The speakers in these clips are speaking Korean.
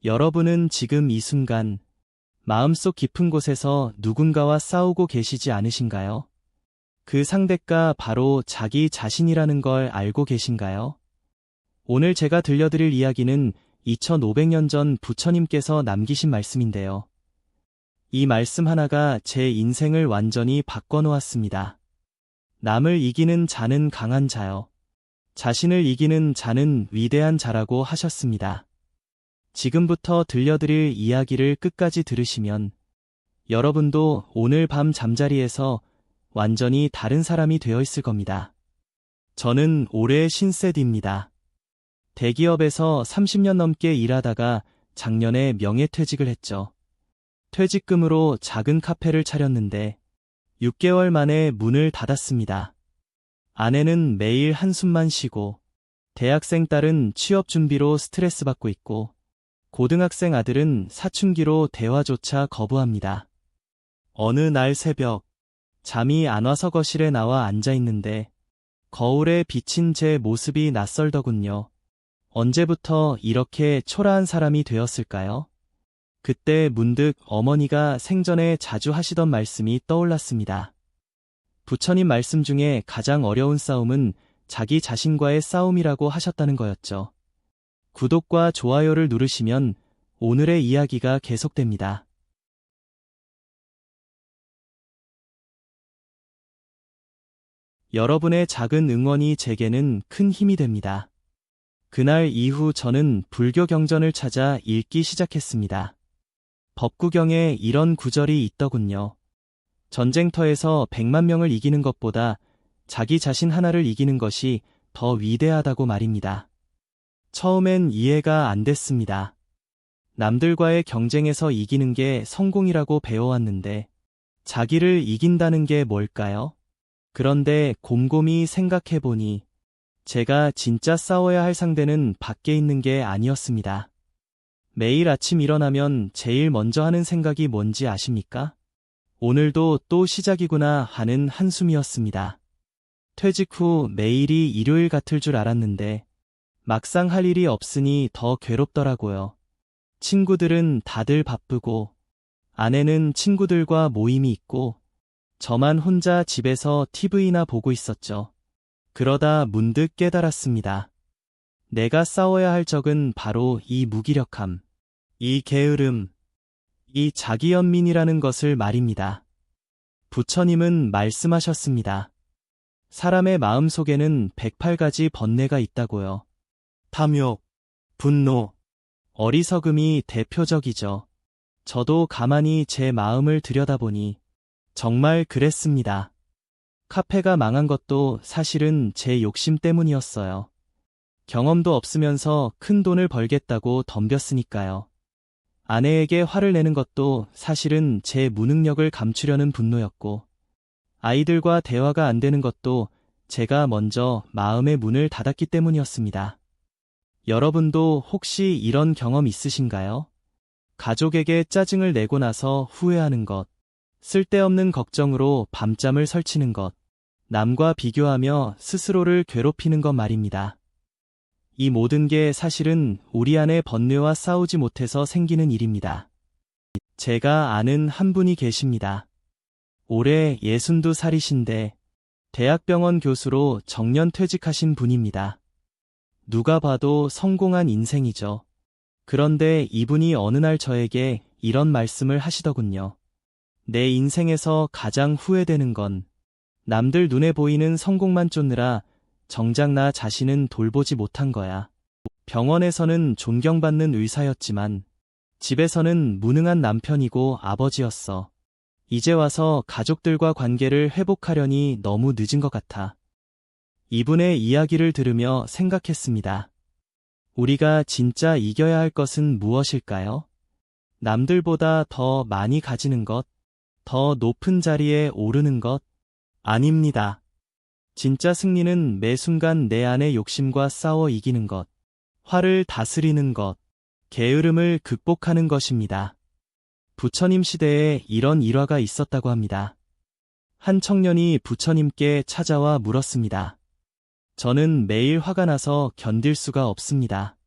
여러분은 지금 이 순간 마음속 깊은 곳에서 누군가와 싸우고 계시지 않으신가요? 그 상대가 바로 자기 자신이라는 걸 알고 계신가요? 오늘 제가 들려드릴 이야기는 2500년 전 부처님께서 남기신 말씀인데요. 이 말씀 하나가 제 인생을 완전히 바꿔놓았습니다. 남을 이기는 자는 강한 자요. 자신을 이기는 자는 위대한 자라고 하셨습니다. 지금부터 들려드릴 이야기를 끝까지 들으시면 여러분도 오늘 밤 잠자리에서 완전히 다른 사람이 되어 있을 겁니다. 저는 올해 신세디입니다. 대기업에서 30년 넘게 일하다가 작년에 명예퇴직을 했죠. 퇴직금으로 작은 카페를 차렸는데 6개월 만에 문을 닫았습니다. 아내는 매일 한숨만 쉬고 대학생 딸은 취업 준비로 스트레스 받고 있고 고등학생 아들은 사춘기로 대화조차 거부합니다. 어느 날 새벽 잠이 안 와서 거실에 나와 앉아 있는데 거울에 비친 제 모습이 낯설더군요. 언제부터 이렇게 초라한 사람이 되었을까요? 그때 문득 어머니가 생전에 자주 하시던 말씀이 떠올랐습니다. 부처님 말씀 중에 가장 어려운 싸움은 자기 자신과의 싸움이라고 하셨다는 거였죠. 구독과 좋아요를 누르시면 오늘의 이야기가 계속됩니다. 여러분의 작은 응원이 제게는 큰 힘이 됩니다. 그날 이후 저는 불교 경전을 찾아 읽기 시작했습니다. 법구경에 이런 구절이 있더군요. 전쟁터에서 100만 명을 이기는 것보다 자기 자신 하나를 이기는 것이 더 위대하다고 말입니다. 처음엔 이해가 안 됐습니다. 남들과의 경쟁에서 이기는 게 성공이라고 배워왔는데 자기를 이긴다는 게 뭘까요? 그런데 곰곰이 생각해보니 제가 진짜 싸워야 할 상대는 밖에 있는 게 아니었습니다. 매일 아침 일어나면 제일 먼저 하는 생각이 뭔지 아십니까? 오늘도 또 시작이구나 하는 한숨이었습니다. 퇴직 후 매일이 일요일 같을 줄 알았는데 막상 할 일이 없으니 더 괴롭더라고요. 친구들은 다들 바쁘고 아내는 친구들과 모임이 있고 저만 혼자 집에서 TV나 보고 있었죠. 그러다 문득 깨달았습니다. 내가 싸워야 할 적은 바로 이 무기력함, 이 게으름, 이 자기연민이라는 것을 말입니다. 부처님은 말씀하셨습니다. 사람의 마음 속에는 108가지 번뇌가 있다고요. 탐욕, 분노, 어리석음이 대표적이죠. 저도 가만히 제 마음을 들여다보니 정말 그랬습니다. 카페가 망한 것도 사실은 제 욕심 때문이었어요. 경험도 없으면서 큰 돈을 벌겠다고 덤볐으니까요. 아내에게 화를 내는 것도 사실은 제 무능력을 감추려는 분노였고, 아이들과 대화가 안 되는 것도 제가 먼저 마음의 문을 닫았기 때문이었습니다. 여러분도 혹시 이런 경험 있으신가요? 가족에게 짜증을 내고 나서 후회하는 것, 쓸데없는 걱정으로 밤잠을 설치는 것, 남과 비교하며 스스로를 괴롭히는 것 말입니다. 이 모든 게 사실은 우리 안의 번뇌와 싸우지 못해서 생기는 일입니다. 제가 아는 한 분이 계십니다. 올해 62살이신데 대학병원 교수로 정년 퇴직하신 분입니다. 누가 봐도 성공한 인생이죠. 그런데 이분이 어느 날 저에게 이런 말씀을 하시더군요. 내 인생에서 가장 후회되는 건 남들 눈에 보이는 성공만 쫓느라 정작 나 자신은 돌보지 못한 거야. 병원에서는 존경받는 의사였지만 집에서는 무능한 남편이고 아버지였어. 이제 와서 가족들과 관계를 회복하려니 너무 늦은 것 같아. 이분의 이야기를 들으며 생각했습니다. 우리가 진짜 이겨야 할 것은 무엇일까요? 남들보다 더 많이 가지는 것, 더 높은 자리에 오르는 것? 아닙니다. 진짜 승리는 매 순간 내 안의 욕심과 싸워 이기는 것, 화를 다스리는 것, 게으름을 극복하는 것입니다. 부처님 시대에 이런 일화가 있었다고 합니다. 한 청년이 부처님께 찾아와 물었습니다. 저는 매일 화가 나서 견딜 수가 없습니다.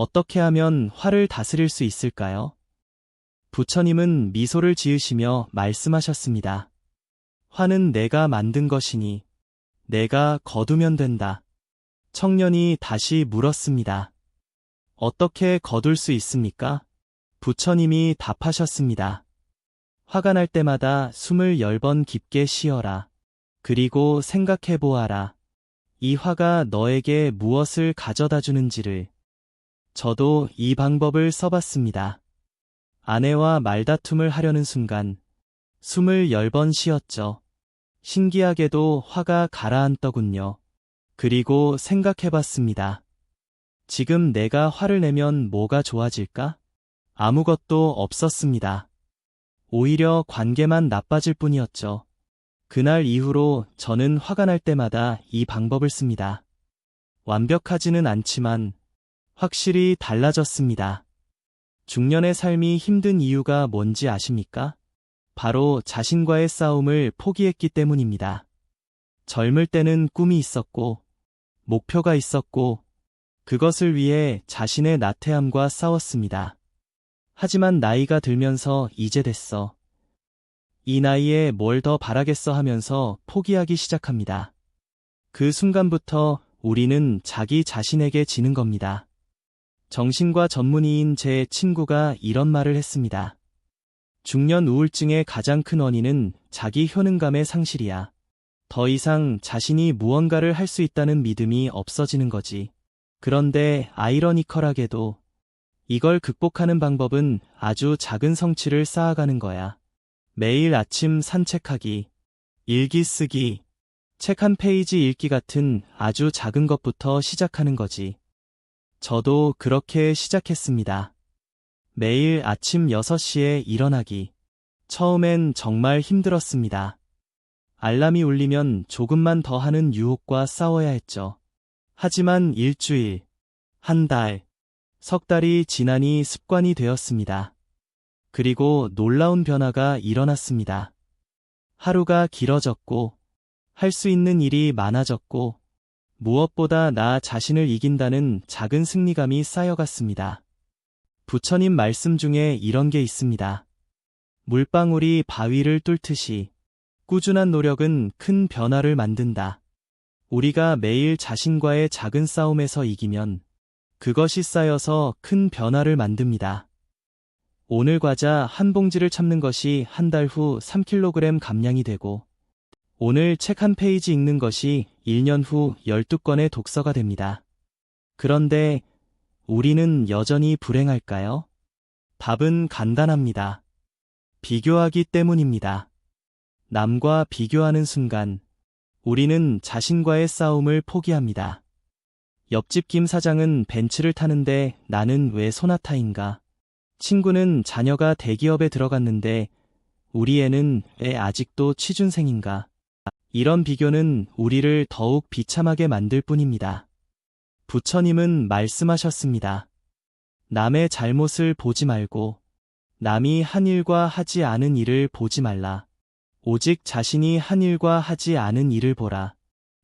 어떻게 하면 화를 다스릴 수 있을까요? 부처님은 미소를 지으시며 말씀하셨습니다. 화는 내가 만든 것이니 내가 거두면 된다. 청년이 다시 물었습니다. 어떻게 거둘 수 있습니까? 부처님이 답하셨습니다. 화가 날 때마다 숨을 10번 깊게 쉬어라. 그리고 생각해 보아라. 이 화가 너에게 무엇을 가져다 주는지를. 저도 이 방법을 써봤습니다. 아내와 말다툼을 하려는 순간 숨을 10번 쉬었죠. 신기하게도 화가 가라앉더군요. 그리고 생각해봤습니다. 지금 내가 화를 내면 뭐가 좋아질까? 아무것도 없었습니다. 오히려 관계만 나빠질 뿐이었죠. 그날 이후로 저는 화가 날 때마다 이 방법을 씁니다. 완벽하지는 않지만 확실히 달라졌습니다. 중년의 삶이 힘든 이유가 뭔지 아십니까? 바로 자신과의 싸움을 포기했기 때문입니다. 젊을 때는 꿈이 있었고, 목표가 있었고, 그것을 위해 자신의 나태함과 싸웠습니다. 하지만 나이가 들면서 이제 됐어. 이 나이에 뭘 더 바라겠어 하면서 포기하기 시작합니다. 그 순간부터 우리는 자기 자신에게 지는 겁니다. 정신과 전문의인 제 친구가 이런 말을 했습니다. 중년 우울증의 가장 큰 원인은 자기 효능감의 상실이야. 더 이상 자신이 무언가를 할 수 있다는 믿음이 없어지는 거지. 그런데 아이러니컬하게도 이걸 극복하는 방법은 아주 작은 성취를 쌓아가는 거야. 매일 아침 산책하기, 일기 쓰기, 책 한 페이지 읽기 같은 아주 작은 것부터 시작하는 거지. 저도 그렇게 시작했습니다. 매일 아침 6시에 일어나기. 처음엔 정말 힘들었습니다. 알람이 울리면 조금만 더 하는 유혹과 싸워야 했죠. 하지만 일주일, 한 달, 석 달이 지나니 습관이 되었습니다. 그리고 놀라운 변화가 일어났습니다. 하루가 길어졌고, 할 수 있는 일이 많아졌고, 무엇보다 나 자신을 이긴다는 작은 승리감이 쌓여갔습니다. 부처님 말씀 중에 이런 게 있습니다. 물방울이 바위를 뚫듯이 꾸준한 노력은 큰 변화를 만든다. 우리가 매일 자신과의 작은 싸움에서 이기면 그것이 쌓여서 큰 변화를 만듭니다. 오늘 과자 한 봉지를 참는 것이 한 달 후 3kg 감량이 되고, 오늘 책 한 페이지 읽는 것이 1년 후 12권의 독서가 됩니다. 그런데 우리는 여전히 불행할까요? 답은 간단합니다. 비교하기 때문입니다. 남과 비교하는 순간 우리는 자신과의 싸움을 포기합니다. 옆집 김 사장은 벤츠를 타는데 나는 왜 소나타인가? 친구는 자녀가 대기업에 들어갔는데 우리 애는 왜 아직도 취준생인가? 이런 비교는 우리를 더욱 비참하게 만들 뿐입니다. 부처님은 말씀하셨습니다. 남의 잘못을 보지 말고 남이 한 일과 하지 않은 일을 보지 말라. 오직 자신이 한 일과 하지 않은 일을 보라.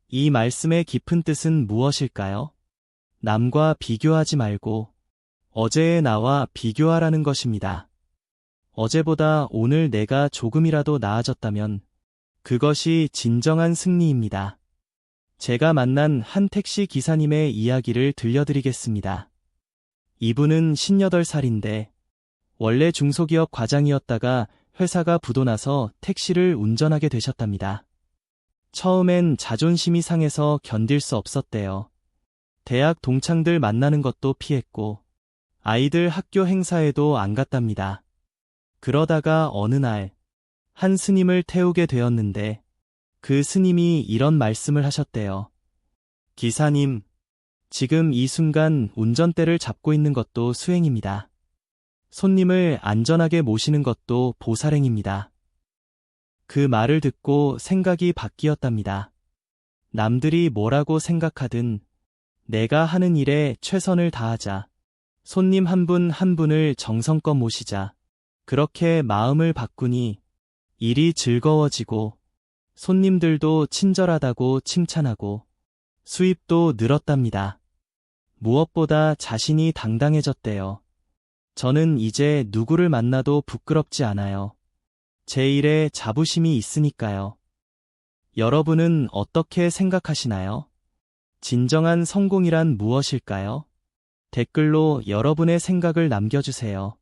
이 말씀의 깊은 뜻은 무엇일까요? 남과 비교하지 말고 어제의 나와 비교하라는 것입니다. 어제보다 오늘 내가 조금이라도 나아졌다면 그것이 진정한 승리입니다. 제가 만난 한 택시 기사님의 이야기를 들려드리겠습니다. 이분은 58살인데 원래 중소기업 과장이었다가 회사가 부도나서 택시를 운전하게 되셨답니다. 처음엔 자존심이 상해서 견딜 수 없었대요. 대학 동창들 만나는 것도 피했고 아이들 학교 행사에도 안 갔답니다. 그러다가 어느 날 한 스님을 태우게 되었는데 그 스님이 이런 말씀을 하셨대요. 기사님, 지금 이 순간 운전대를 잡고 있는 것도 수행입니다. 손님을 안전하게 모시는 것도 보살행입니다. 그 말을 듣고 생각이 바뀌었답니다. 남들이 뭐라고 생각하든 내가 하는 일에 최선을 다하자. 손님 한 분 한 분을 정성껏 모시자. 그렇게 마음을 바꾸니 일이 즐거워지고 손님들도 친절하다고 칭찬하고 수입도 늘었답니다. 무엇보다 자신이 당당해졌대요. 저는 이제 누구를 만나도 부끄럽지 않아요. 제 일에 자부심이 있으니까요. 여러분은 어떻게 생각하시나요? 진정한 성공이란 무엇일까요? 댓글로 여러분의 생각을 남겨주세요.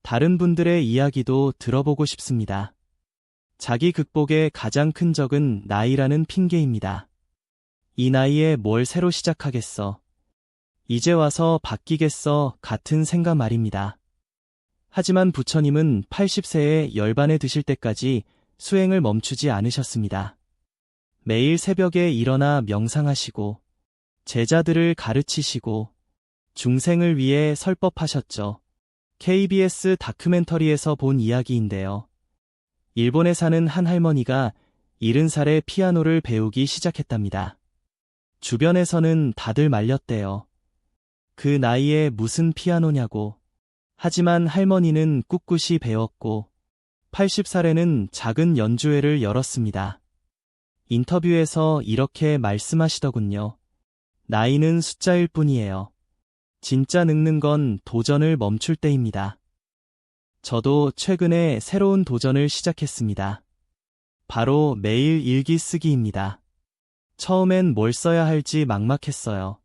다른 분들의 이야기도 들어보고 싶습니다. 자기 극복의 가장 큰 적은 나이라는 핑계입니다. 이 나이에 뭘 새로 시작하겠어. 이제 와서 바뀌겠어 같은 생각 말입니다. 하지만 부처님은 80세에 열반에 드실 때까지 수행을 멈추지 않으셨습니다. 매일 새벽에 일어나 명상하시고 제자들을 가르치시고 중생을 위해 설법하셨죠. KBS 다큐멘터리에서 본 이야기인데요. 일본에 사는 한 할머니가 70살에 피아노를 배우기 시작했답니다. 주변에서는 다들 말렸대요. 그 나이에 무슨 피아노냐고. 하지만 할머니는 꿋꿋이 배웠고 80살에는 작은 연주회를 열었습니다. 인터뷰에서 이렇게 말씀하시더군요. 나이는 숫자일 뿐이에요. 진짜 늙는 건 도전을 멈출 때입니다. 저도 최근에 새로운 도전을 시작했습니다. 바로 매일 일기 쓰기입니다. 처음엔 뭘 써야 할지 막막했어요.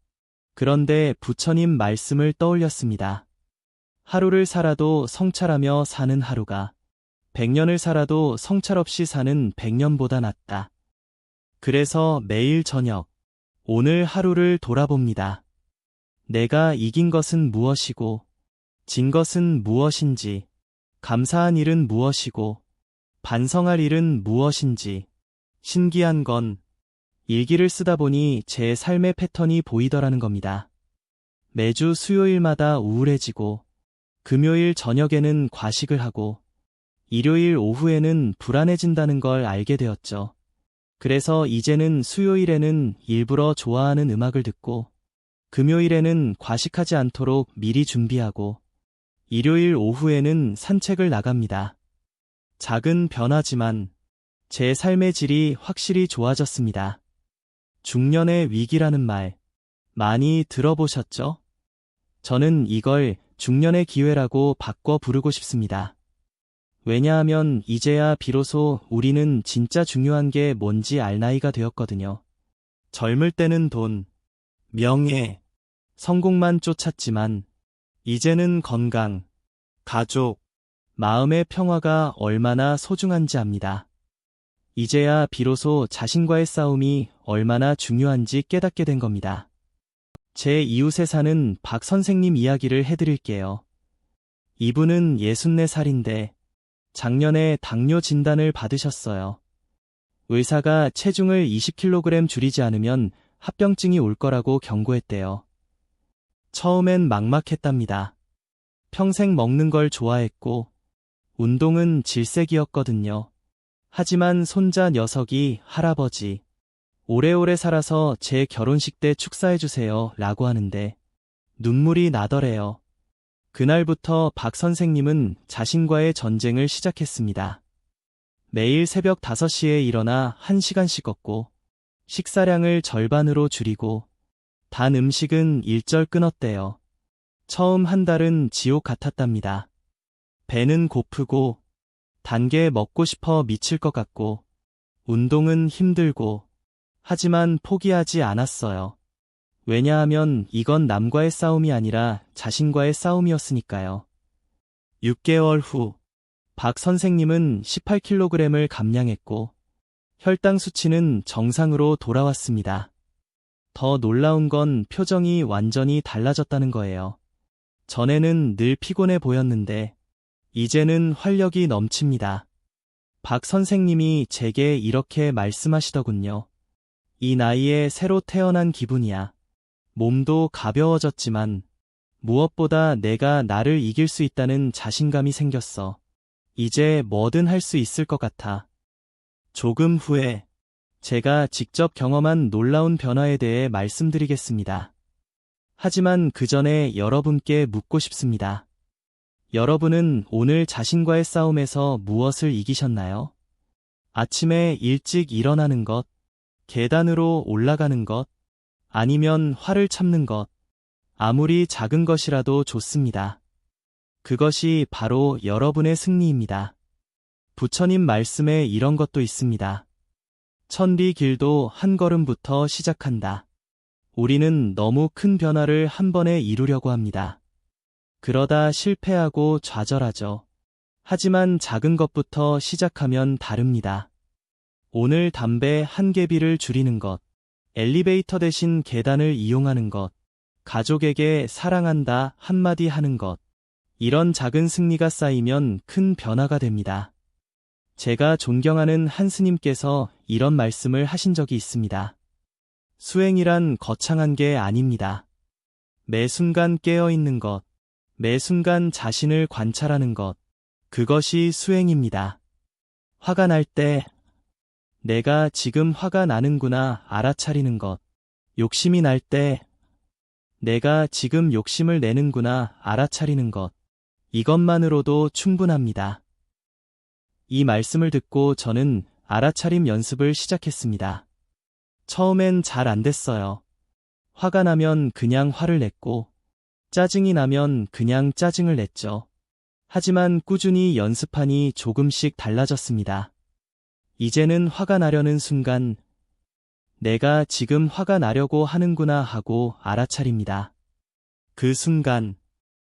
그런데 부처님 말씀을 떠올렸습니다. 하루를 살아도 성찰하며 사는 하루가 100년을 살아도 성찰 없이 사는 100년보다 낫다. 그래서 매일 저녁, 오늘 하루를 돌아봅니다. 내가 이긴 것은 무엇이고, 진 것은 무엇인지, 감사한 일은 무엇이고, 반성할 일은 무엇인지, 신기한 건 일기를 쓰다 보니 제 삶의 패턴이 보이더라는 겁니다. 매주 수요일마다 우울해지고, 금요일 저녁에는 과식을 하고, 일요일 오후에는 불안해진다는 걸 알게 되었죠. 그래서 이제는 수요일에는 일부러 좋아하는 음악을 듣고, 금요일에는 과식하지 않도록 미리 준비하고, 일요일 오후에는 산책을 나갑니다. 작은 변화지만 제 삶의 질이 확실히 좋아졌습니다. 중년의 위기라는 말 많이 들어보셨죠? 저는 이걸 중년의 기회라고 바꿔 부르고 싶습니다. 왜냐하면 이제야 비로소 우리는 진짜 중요한 게 뭔지 알 나이가 되었거든요. 젊을 때는 돈, 명예, 성공만 쫓았지만 이제는 건강, 가족, 마음의 평화가 얼마나 소중한지 압니다. 이제야 비로소 자신과의 싸움이 얼마나 중요한지 깨닫게 된 겁니다. 제 이웃에 사는 박 선생님 이야기를 해드릴게요. 이분은 64살인데 작년에 당뇨 진단을 받으셨어요. 의사가 체중을 20kg 줄이지 않으면 합병증이 올 거라고 경고했대요. 처음엔 막막했답니다. 평생 먹는 걸 좋아했고 운동은 질색이었거든요. 하지만 손자 녀석이 할아버지, 오래오래 살아서 제 결혼식 때 축사해주세요 라고 하는데 눈물이 나더래요. 그날부터 박 선생님은 자신과의 전쟁을 시작했습니다. 매일 새벽 5시에 일어나 1시간씩 걷고 식사량을 절반으로 줄이고 단 음식은 일절 끊었대요. 처음 한 달은 지옥 같았답니다. 배는 고프고 단 게 먹고 싶어 미칠 것 같고 운동은 힘들고 하지만 포기하지 않았어요. 왜냐하면 이건 남과의 싸움이 아니라 자신과의 싸움이었으니까요. 6개월 후 박 선생님은 18kg을 감량했고 혈당 수치는 정상으로 돌아왔습니다. 더 놀라운 건 표정이 완전히 달라졌다는 거예요. 전에는 늘 피곤해 보였는데 이제는 활력이 넘칩니다. 박 선생님이 제게 이렇게 말씀하시더군요. 이 나이에 새로 태어난 기분이야. 몸도 가벼워졌지만 무엇보다 내가 나를 이길 수 있다는 자신감이 생겼어. 이제 뭐든 할 수 있을 것 같아. 조금 후에 제가 직접 경험한 놀라운 변화에 대해 말씀드리겠습니다. 하지만 그 전에 여러분께 묻고 싶습니다. 여러분은 오늘 자신과의 싸움에서 무엇을 이기셨나요? 아침에 일찍 일어나는 것, 계단으로 올라가는 것, 아니면 화를 참는 것, 아무리 작은 것이라도 좋습니다. 그것이 바로 여러분의 승리입니다. 부처님 말씀에 이런 것도 있습니다. 천리 길도 한 걸음부터 시작한다. 우리는 너무 큰 변화를 한 번에 이루려고 합니다. 그러다 실패하고 좌절하죠. 하지만 작은 것부터 시작하면 다릅니다. 오늘 담배 한 개비를 줄이는 것, 엘리베이터 대신 계단을 이용하는 것, 가족에게 사랑한다 한마디 하는 것, 이런 작은 승리가 쌓이면 큰 변화가 됩니다. 제가 존경하는 한 스님께서 이런 말씀을 하신 적이 있습니다. 수행이란 거창한 게 아닙니다. 매 순간 깨어있는 것, 매 순간 자신을 관찰하는 것, 그것이 수행입니다. 화가 날 때, 내가 지금 화가 나는구나 알아차리는 것, 욕심이 날 때, 내가 지금 욕심을 내는구나 알아차리는 것, 이것만으로도 충분합니다. 이 말씀을 듣고 저는 알아차림 연습을 시작했습니다. 처음엔 잘 안 됐어요. 화가 나면 그냥 화를 냈고, 짜증이 나면 그냥 짜증을 냈죠. 하지만 꾸준히 연습하니 조금씩 달라졌습니다. 이제는 화가 나려는 순간, 내가 지금 화가 나려고 하는구나 하고 알아차립니다. 그 순간,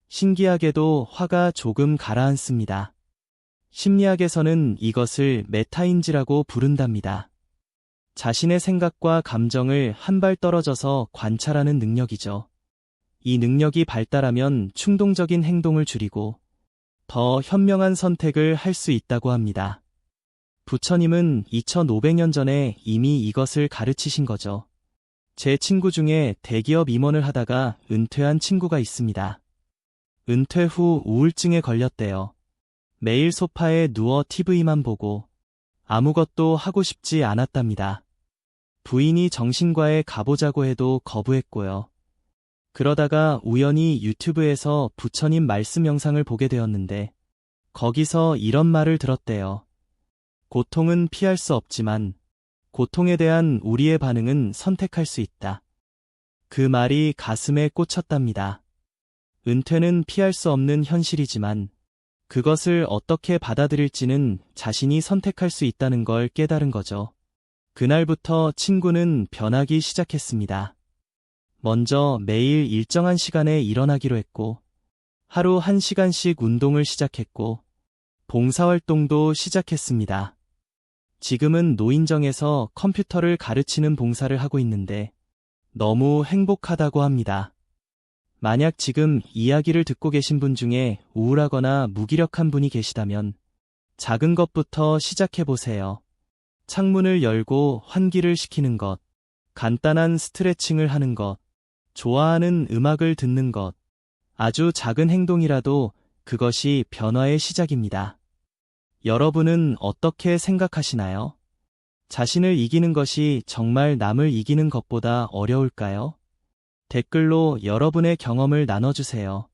신기하게도 화가 조금 가라앉습니다. 심리학에서는 이것을 메타인지라고 부른답니다. 자신의 생각과 감정을 한 발 떨어져서 관찰하는 능력이죠. 이 능력이 발달하면 충동적인 행동을 줄이고 더 현명한 선택을 할 수 있다고 합니다. 부처님은 2500년 전에 이미 이것을 가르치신 거죠. 제 친구 중에 대기업 임원을 하다가 은퇴한 친구가 있습니다. 은퇴 후 우울증에 걸렸대요. 매일 소파에 누워 TV만 보고 아무것도 하고 싶지 않았답니다. 부인이 정신과에 가보자고 해도 거부했고요. 그러다가 우연히 유튜브에서 부처님 말씀 영상을 보게 되었는데 거기서 이런 말을 들었대요. 고통은 피할 수 없지만 고통에 대한 우리의 반응은 선택할 수 있다. 그 말이 가슴에 꽂혔답니다. 은퇴는 피할 수 없는 현실이지만 그것을 어떻게 받아들일지는 자신이 선택할 수 있다는 걸 깨달은 거죠. 그날부터 친구는 변하기 시작했습니다. 먼저 매일 일정한 시간에 일어나기로 했고, 하루 1시간씩 운동을 시작했고, 봉사활동도 시작했습니다. 지금은 노인정에서 컴퓨터를 가르치는 봉사를 하고 있는데 너무 행복하다고 합니다. 만약 지금 이야기를 듣고 계신 분 중에 우울하거나 무기력한 분이 계시다면 작은 것부터 시작해보세요. 창문을 열고 환기를 시키는 것, 간단한 스트레칭을 하는 것, 좋아하는 음악을 듣는 것, 아주 작은 행동이라도 그것이 변화의 시작입니다. 여러분은 어떻게 생각하시나요? 자신을 이기는 것이 정말 남을 이기는 것보다 어려울까요? 댓글로 여러분의 경험을 나눠주세요.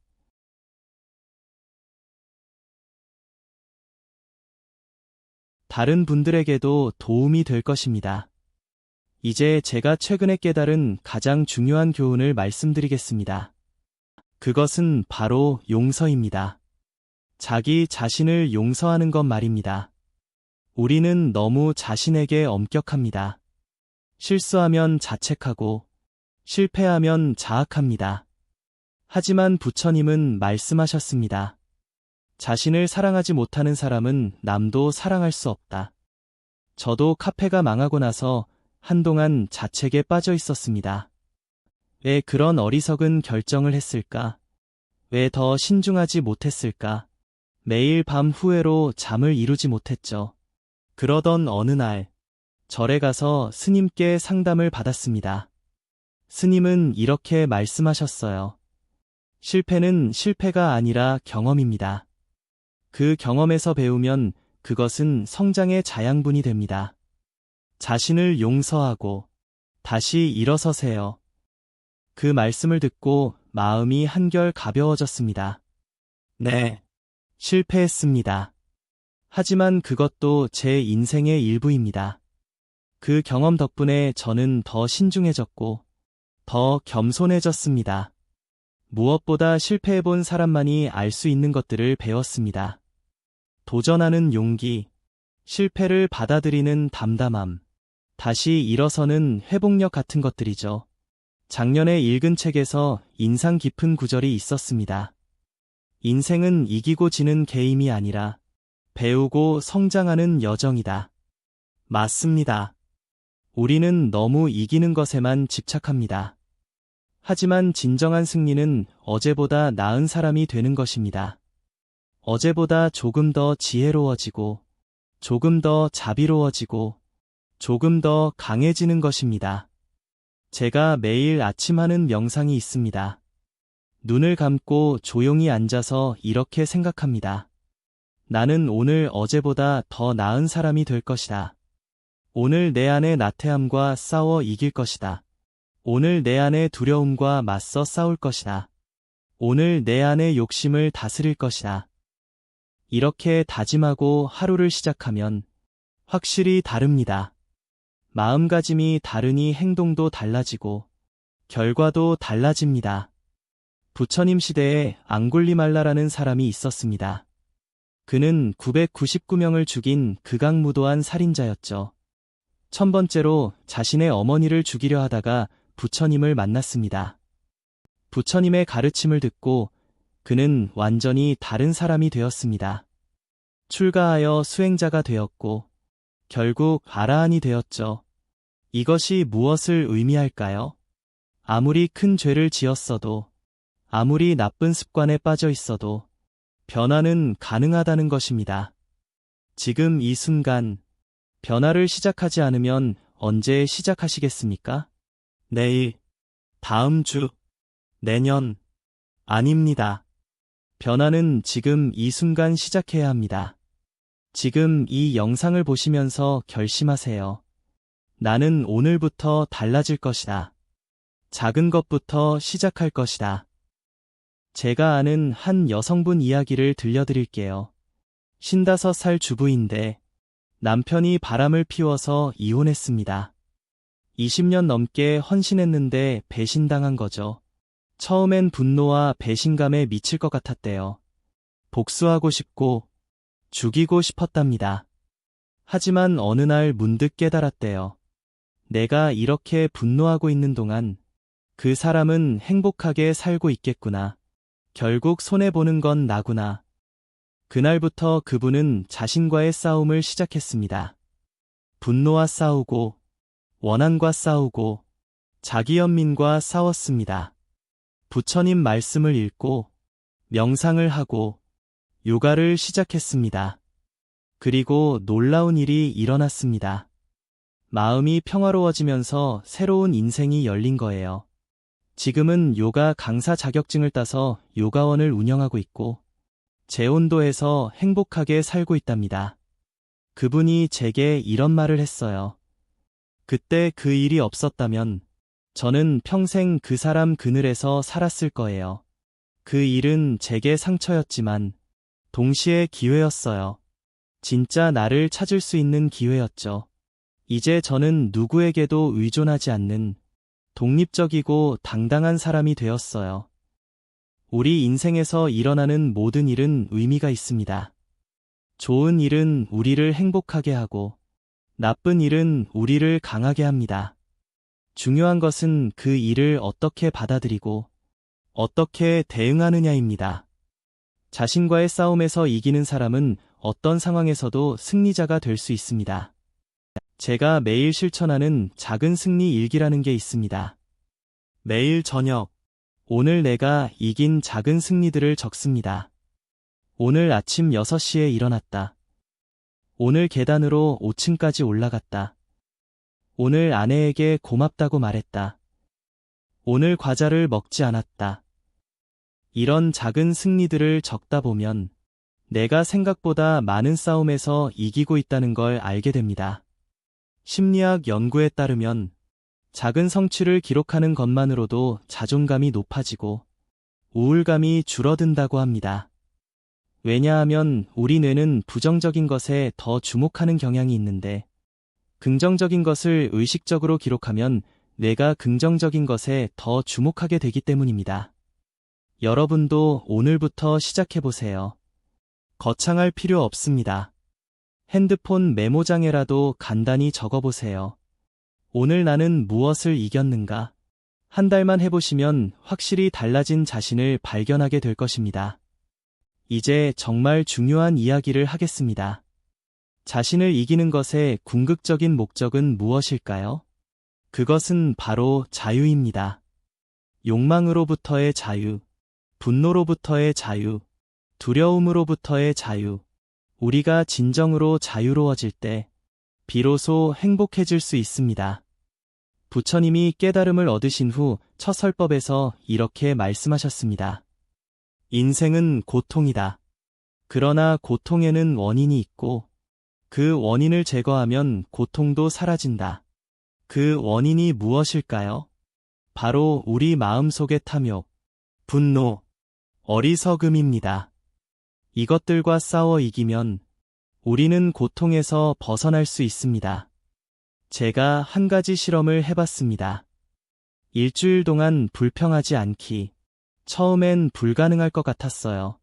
다른 분들에게도 도움이 될 것입니다. 이제 제가 최근에 깨달은 가장 중요한 교훈을 말씀드리겠습니다. 그것은 바로 용서입니다. 자기 자신을 용서하는 것 말입니다. 우리는 너무 자신에게 엄격합니다. 실수하면 자책하고 실패하면 자학합니다. 하지만 부처님은 말씀하셨습니다. 자신을 사랑하지 못하는 사람은 남도 사랑할 수 없다. 저도 카페가 망하고 나서 한동안 자책에 빠져 있었습니다. 왜 그런 어리석은 결정을 했을까? 왜 더 신중하지 못했을까? 매일 밤 후회로 잠을 이루지 못했죠. 그러던 어느 날, 절에 가서 스님께 상담을 받았습니다. 스님은 이렇게 말씀하셨어요. 실패는 실패가 아니라 경험입니다. 그 경험에서 배우면 그것은 성장의 자양분이 됩니다. 자신을 용서하고 다시 일어서세요. 그 말씀을 듣고 마음이 한결 가벼워졌습니다. 네, 실패했습니다. 하지만 그것도 제 인생의 일부입니다. 그 경험 덕분에 저는 더 신중해졌고, 더 겸손해졌습니다. 무엇보다 실패해본 사람만이 알 수 있는 것들을 배웠습니다. 도전하는 용기, 실패를 받아들이는 담담함, 다시 일어서는 회복력 같은 것들이죠. 작년에 읽은 책에서 인상 깊은 구절이 있었습니다. 인생은 이기고 지는 게임이 아니라 배우고 성장하는 여정이다. 맞습니다. 우리는 너무 이기는 것에만 집착합니다. 하지만 진정한 승리는 어제보다 나은 사람이 되는 것입니다. 어제보다 조금 더 지혜로워지고, 조금 더 자비로워지고, 조금 더 강해지는 것입니다. 제가 매일 아침 하는 명상이 있습니다. 눈을 감고 조용히 앉아서 이렇게 생각합니다. 나는 오늘 어제보다 더 나은 사람이 될 것이다. 오늘 내 안의 나태함과 싸워 이길 것이다. 오늘 내 안의 두려움과 맞서 싸울 것이다. 오늘 내 안의 욕심을 다스릴 것이다. 이렇게 다짐하고 하루를 시작하면 확실히 다릅니다. 마음가짐이 다르니 행동도 달라지고 결과도 달라집니다. 부처님 시대에 앙굴리말라라는 사람이 있었습니다. 그는 999명을 죽인 극악무도한 살인자였죠. 1000번째로 자신의 어머니를 죽이려 하다가 부처님을 만났습니다. 부처님의 가르침을 듣고 그는 완전히 다른 사람이 되었습니다. 출가하여 수행자가 되었고 결국 아라한이 되었죠. 이것이 무엇을 의미할까요? 아무리 큰 죄를 지었어도, 아무리 나쁜 습관에 빠져 있어도 변화는 가능하다는 것입니다. 지금 이 순간 변화를 시작하지 않으면 언제 시작하시겠습니까? 내일, 다음 주, 내년, 아닙니다. 변화는 지금 이 순간 시작해야 합니다. 지금 이 영상을 보시면서 결심하세요. 나는 오늘부터 달라질 것이다. 작은 것부터 시작할 것이다. 제가 아는 한 여성분 이야기를 들려드릴게요. 55살 주부인데 남편이 바람을 피워서 이혼했습니다. 20년 넘게 헌신했는데 배신당한 거죠. 처음엔 분노와 배신감에 미칠 것 같았대요. 복수하고 싶고 죽이고 싶었답니다. 하지만 어느 날 문득 깨달았대요. 내가 이렇게 분노하고 있는 동안 그 사람은 행복하게 살고 있겠구나. 결국 손해보는 건 나구나. 그날부터 그분은 자신과의 싸움을 시작했습니다. 분노와 싸우고, 원한과 싸우고, 자기연민과 싸웠습니다. 부처님 말씀을 읽고, 명상을 하고, 요가를 시작했습니다. 그리고 놀라운 일이 일어났습니다. 마음이 평화로워지면서 새로운 인생이 열린 거예요. 지금은 요가 강사 자격증을 따서 요가원을 운영하고 있고, 제온도에서 행복하게 살고 있답니다. 그분이 제게 이런 말을 했어요. 그때 그 일이 없었다면 저는 평생 그 사람 그늘에서 살았을 거예요. 그 일은 제게 상처였지만 동시에 기회였어요. 진짜 나를 찾을 수 있는 기회였죠. 이제 저는 누구에게도 의존하지 않는 독립적이고 당당한 사람이 되었어요. 우리 인생에서 일어나는 모든 일은 의미가 있습니다. 좋은 일은 우리를 행복하게 하고, 나쁜 일은 우리를 강하게 합니다. 중요한 것은 그 일을 어떻게 받아들이고, 어떻게 대응하느냐입니다. 자신과의 싸움에서 이기는 사람은 어떤 상황에서도 승리자가 될 수 있습니다. 제가 매일 실천하는 작은 승리 일기라는 게 있습니다. 매일 저녁, 오늘 내가 이긴 작은 승리들을 적습니다. 오늘 아침 6시에 일어났다. 오늘 계단으로 5층까지 올라갔다. 오늘 아내에게 고맙다고 말했다. 오늘 과자를 먹지 않았다. 이런 작은 승리들을 적다 보면 내가 생각보다 많은 싸움에서 이기고 있다는 걸 알게 됩니다. 심리학 연구에 따르면 작은 성취를 기록하는 것만으로도 자존감이 높아지고 우울감이 줄어든다고 합니다. 왜냐하면 우리 뇌는 부정적인 것에 더 주목하는 경향이 있는데, 긍정적인 것을 의식적으로 기록하면 뇌가 긍정적인 것에 더 주목하게 되기 때문입니다. 여러분도 오늘부터 시작해보세요. 거창할 필요 없습니다. 핸드폰 메모장에라도 간단히 적어보세요. 오늘 나는 무엇을 이겼는가? 한 달만 해보시면 확실히 달라진 자신을 발견하게 될 것입니다. 이제 정말 중요한 이야기를 하겠습니다. 자신을 이기는 것의 궁극적인 목적은 무엇일까요? 그것은 바로 자유입니다. 욕망으로부터의 자유, 분노로부터의 자유, 두려움으로부터의 자유. 우리가 진정으로 자유로워질 때 비로소 행복해질 수 있습니다. 부처님이 깨달음을 얻으신 후 첫 설법에서 이렇게 말씀하셨습니다. 인생은 고통이다. 그러나 고통에는 원인이 있고 그 원인을 제거하면 고통도 사라진다. 그 원인이 무엇일까요? 바로 우리 마음속의 탐욕, 분노, 어리석음입니다. 이것들과 싸워 이기면 우리는 고통에서 벗어날 수 있습니다. 제가 한 가지 실험을 해봤습니다. 일주일 동안 불평하지 않기. 처음엔 불가능할 것 같았어요.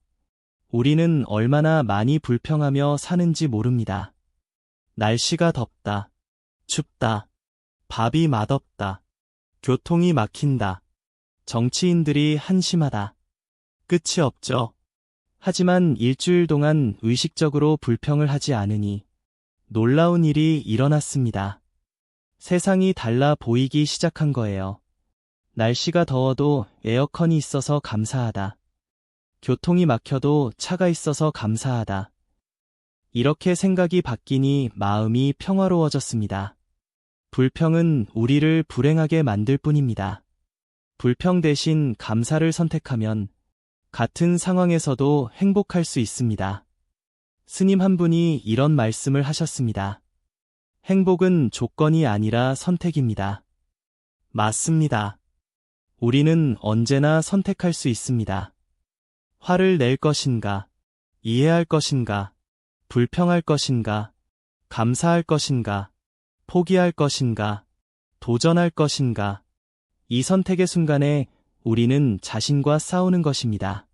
우리는 얼마나 많이 불평하며 사는지 모릅니다. 날씨가 덥다, 춥다, 밥이 맛없다, 교통이 막힌다, 정치인들이 한심하다. 끝이 없죠. 하지만 일주일 동안 의식적으로 불평을 하지 않으니 놀라운 일이 일어났습니다. 세상이 달라 보이기 시작한 거예요. 날씨가 더워도 에어컨이 있어서 감사하다. 교통이 막혀도 차가 있어서 감사하다. 이렇게 생각이 바뀌니 마음이 평화로워졌습니다. 불평은 우리를 불행하게 만들 뿐입니다. 불평 대신 감사를 선택하면 같은 상황에서도 행복할 수 있습니다. 스님 한 분이 이런 말씀을 하셨습니다. 행복은 조건이 아니라 선택입니다. 맞습니다. 우리는 언제나 선택할 수 있습니다. 화를 낼 것인가, 이해할 것인가, 불평할 것인가, 감사할 것인가, 포기할 것인가, 도전할 것인가. 이 선택의 순간에 우리는 자신과 싸우는 것입니다.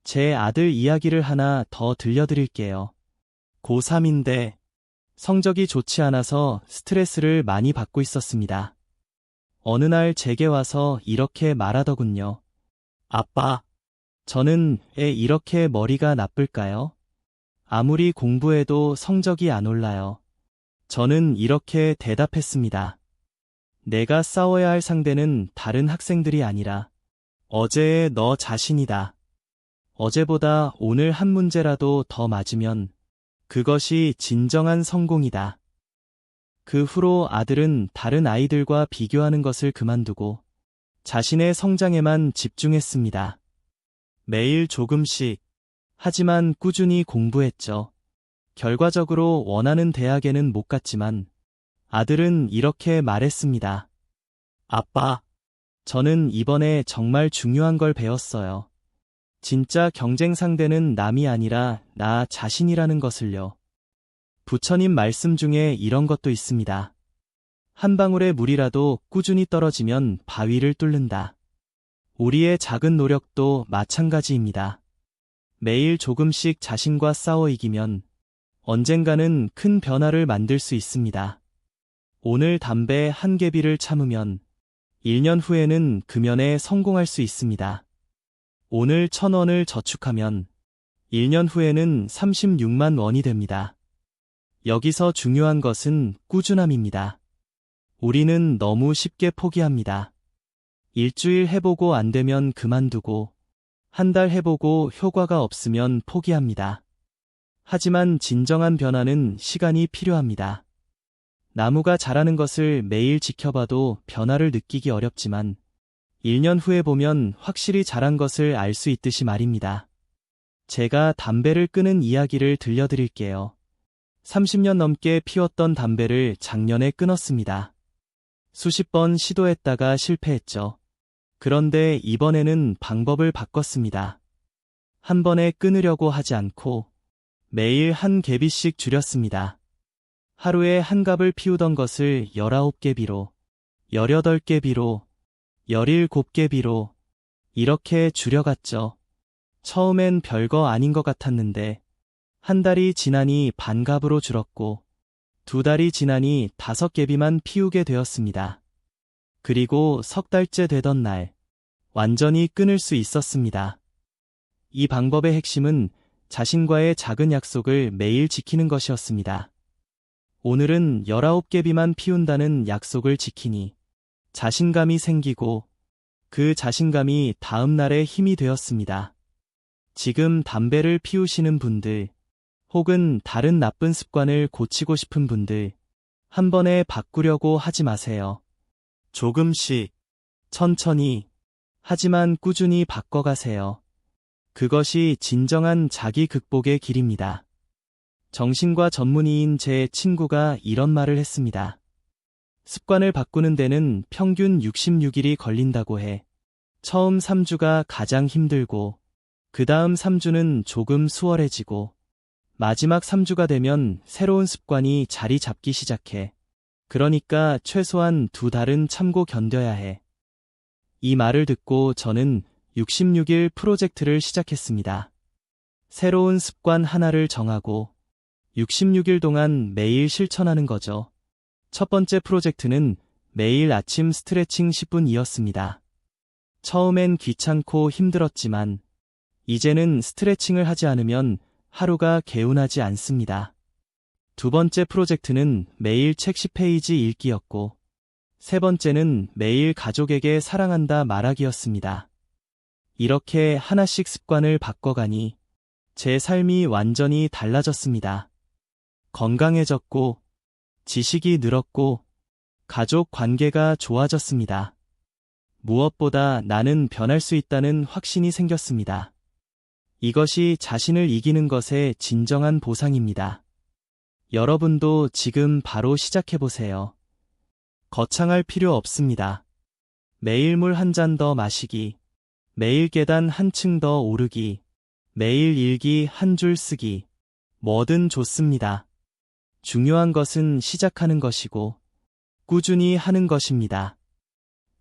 제 아들 이야기를 하나 더 들려드릴게요. 고3인데 성적이 좋지 않아서 스트레스를 많이 받고 있었습니다. 어느 날 제게 와서 이렇게 말하더군요. 아빠, 저는 왜 이렇게 머리가 나쁠까요? 아무리 공부해도 성적이 안 올라요. 저는 이렇게 대답했습니다. 내가 싸워야 할 상대는 다른 학생들이 아니라 어제의 너 자신이다. 어제보다 오늘 한 문제라도 더 맞으면 그것이 진정한 성공이다. 그 후로 아들은 다른 아이들과 비교하는 것을 그만두고 자신의 성장에만 집중했습니다. 매일 조금씩, 하지만 꾸준히 공부했죠. 결과적으로 원하는 대학에는 못 갔지만 아들은 이렇게 말했습니다. 아빠, 저는 이번에 정말 중요한 걸 배웠어요. 진짜 경쟁 상대는 남이 아니라 나 자신이라는 것을요. 부처님 말씀 중에 이런 것도 있습니다. 한 방울의 물이라도 꾸준히 떨어지면 바위를 뚫는다. 우리의 작은 노력도 마찬가지입니다. 매일 조금씩 자신과 싸워 이기면 언젠가는 큰 변화를 만들 수 있습니다. 오늘 담배 한 개비를 참으면 1년 후에는 금연에 성공할 수 있습니다. 오늘 1,000원을 저축하면 1년 후에는 36만 원이 됩니다. 여기서 중요한 것은 꾸준함입니다. 우리는 너무 쉽게 포기합니다. 일주일 해보고 안 되면 그만두고 한 달 해보고 효과가 없으면 포기합니다. 하지만 진정한 변화는 시간이 필요합니다. 나무가 자라는 것을 매일 지켜봐도 변화를 느끼기 어렵지만 1년 후에 보면 확실히 자란 것을 알 수 있듯이 말입니다. 제가 담배를 끊은 이야기를 들려드릴게요. 30년 넘게 피웠던 담배를 작년에 끊었습니다. 수십 번 시도했다가 실패했죠. 그런데 이번에는 방법을 바꿨습니다. 한 번에 끊으려고 하지 않고 매일 한 개비씩 줄였습니다. 하루에 한 갑을 피우던 것을 19개비로, 18개비로, 17개비로 이렇게 줄여갔죠. 처음엔 별거 아닌 것 같았는데 한 달이 지나니 반갑으로 줄었고 2달이 지나니 5개비만 피우게 되었습니다. 그리고 3달째 되던 날 완전히 끊을 수 있었습니다. 이 방법의 핵심은 자신과의 작은 약속을 매일 지키는 것이었습니다. 오늘은 19개비만 피운다는 약속을 지키니 자신감이 생기고 그 자신감이 다음 날의 힘이 되었습니다. 지금 담배를 피우시는 분들, 혹은 다른 나쁜 습관을 고치고 싶은 분들, 한 번에 바꾸려고 하지 마세요. 조금씩, 천천히, 하지만 꾸준히 바꿔가세요. 그것이 진정한 자기 극복의 길입니다. 정신과 전문의인 제 친구가 이런 말을 했습니다. 습관을 바꾸는 데는 평균 66일이 걸린다고 해. 처음 3주가 가장 힘들고, 그 다음 3주는 조금 수월해지고, 마지막 3주가 되면 새로운 습관이 자리 잡기 시작해. 그러니까 최소한 2달은 참고 견뎌야 해. 이 말을 듣고 저는 66일 프로젝트를 시작했습니다. 새로운 습관 하나를 정하고 66일 동안 매일 실천하는 거죠. 첫 번째 프로젝트는 매일 아침 스트레칭 10분이었습니다. 처음엔 귀찮고 힘들었지만 이제는 스트레칭을 하지 않으면 하루가 개운하지 않습니다. 두 번째 프로젝트는 매일 책 10페이지 읽기였고, 세 번째는 매일 가족에게 사랑한다 말하기였습니다. 이렇게 하나씩 습관을 바꿔가니 제 삶이 완전히 달라졌습니다. 건강해졌고, 지식이 늘었고, 가족 관계가 좋아졌습니다. 무엇보다 나는 변할 수 있다는 확신이 생겼습니다. 이것이 자신을 이기는 것의 진정한 보상입니다. 여러분도 지금 바로 시작해보세요. 거창할 필요 없습니다. 매일 물 한 잔 더 마시기, 매일 계단 한 층 더 오르기, 매일 일기 한 줄 쓰기, 뭐든 좋습니다. 중요한 것은 시작하는 것이고, 꾸준히 하는 것입니다.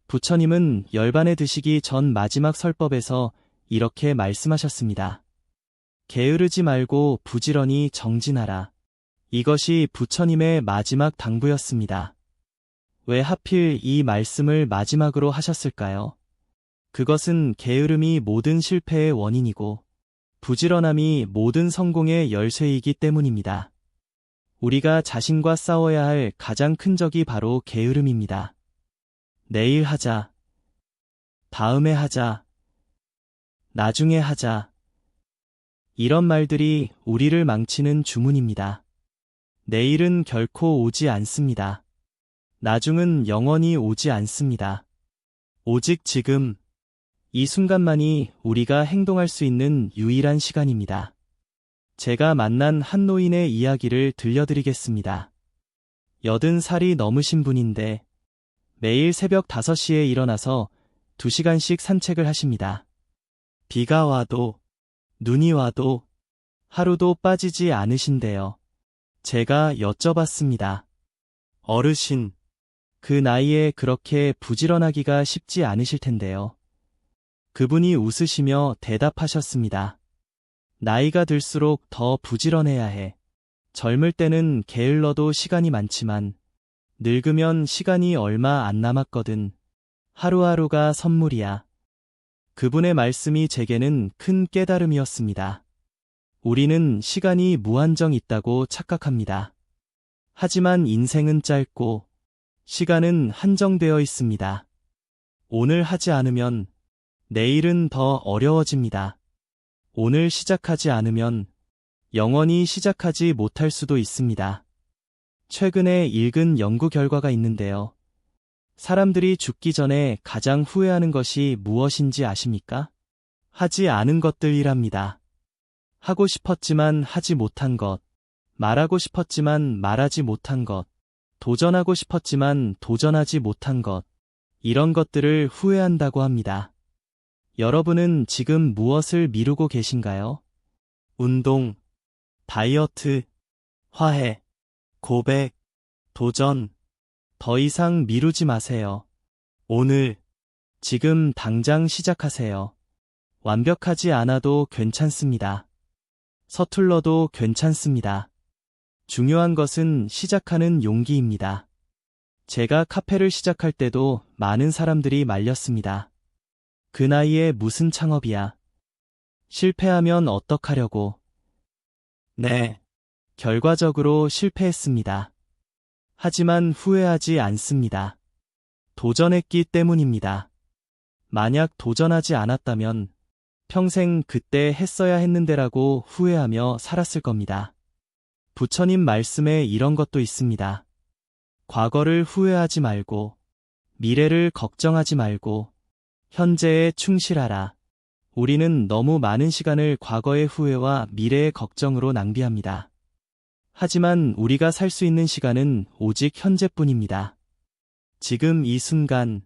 부처님은 열반에 드시기 전 마지막 설법에서 이렇게 말씀하셨습니다. 게으르지 말고 부지런히 정진하라. 이것이 부처님의 마지막 당부였습니다. 왜 하필 이 말씀을 마지막으로 하셨을까요? 그것은 게으름이 모든 실패의 원인이고 부지런함이 모든 성공의 열쇠이기 때문입니다. 우리가 자신과 싸워야 할 가장 큰 적이 바로 게으름입니다. 내일 하자. 다음에 하자. 나중에 하자. 이런 말들이 우리를 망치는 주문입니다. 내일은 결코 오지 않습니다. 나중은 영원히 오지 않습니다. 오직 지금, 이 순간만이 우리가 행동할 수 있는 유일한 시간입니다. 제가 만난 한 노인의 이야기를 들려드리겠습니다. 80살이 넘으신 분인데 매일 새벽 5시에 일어나서 2시간씩 산책을 하십니다. 비가 와도 눈이 와도 하루도 빠지지 않으신대요. 제가 여쭤봤습니다. 어르신, 그 나이에 그렇게 부지런하기가 쉽지 않으실 텐데요. 그분이 웃으시며 대답하셨습니다. 나이가 들수록 더 부지런해야 해. 젊을 때는 게을러도 시간이 많지만 늙으면 시간이 얼마 안 남았거든. 하루하루가 선물이야. 그분의 말씀이 제게는 큰 깨달음이었습니다. 우리는 시간이 무한정 있다고 착각합니다. 하지만 인생은 짧고 시간은 한정되어 있습니다. 오늘 하지 않으면 내일은 더 어려워집니다. 오늘 시작하지 않으면 영원히 시작하지 못할 수도 있습니다. 최근에 읽은 연구 결과가 있는데요. 사람들이 죽기 전에 가장 후회하는 것이 무엇인지 아십니까? 하지 않은 것들이랍니다. 하고 싶었지만 하지 못한 것, 말하고 싶었지만 말하지 못한 것, 도전하고 싶었지만 도전하지 못한 것, 이런 것들을 후회한다고 합니다. 여러분은 지금 무엇을 미루고 계신가요? 운동, 다이어트, 화해, 고백, 도전, 더 이상 미루지 마세요. 오늘, 지금 당장 시작하세요. 완벽하지 않아도 괜찮습니다. 서툴러도 괜찮습니다. 중요한 것은 시작하는 용기입니다. 제가 카페를 시작할 때도 많은 사람들이 말렸습니다. 그 나이에 무슨 창업이야? 실패하면 어떡하려고? 네, 결과적으로 실패했습니다. 하지만 후회하지 않습니다. 도전했기 때문입니다. 만약 도전하지 않았다면 평생 그때 했어야 했는데라고 후회하며 살았을 겁니다. 부처님 말씀에 이런 것도 있습니다. 과거를 후회하지 말고, 미래를 걱정하지 말고, 현재에 충실하라. 우리는 너무 많은 시간을 과거의 후회와 미래의 걱정으로 낭비합니다. 하지만 우리가 살 수 있는 시간은 오직 현재뿐입니다. 지금 이 순간,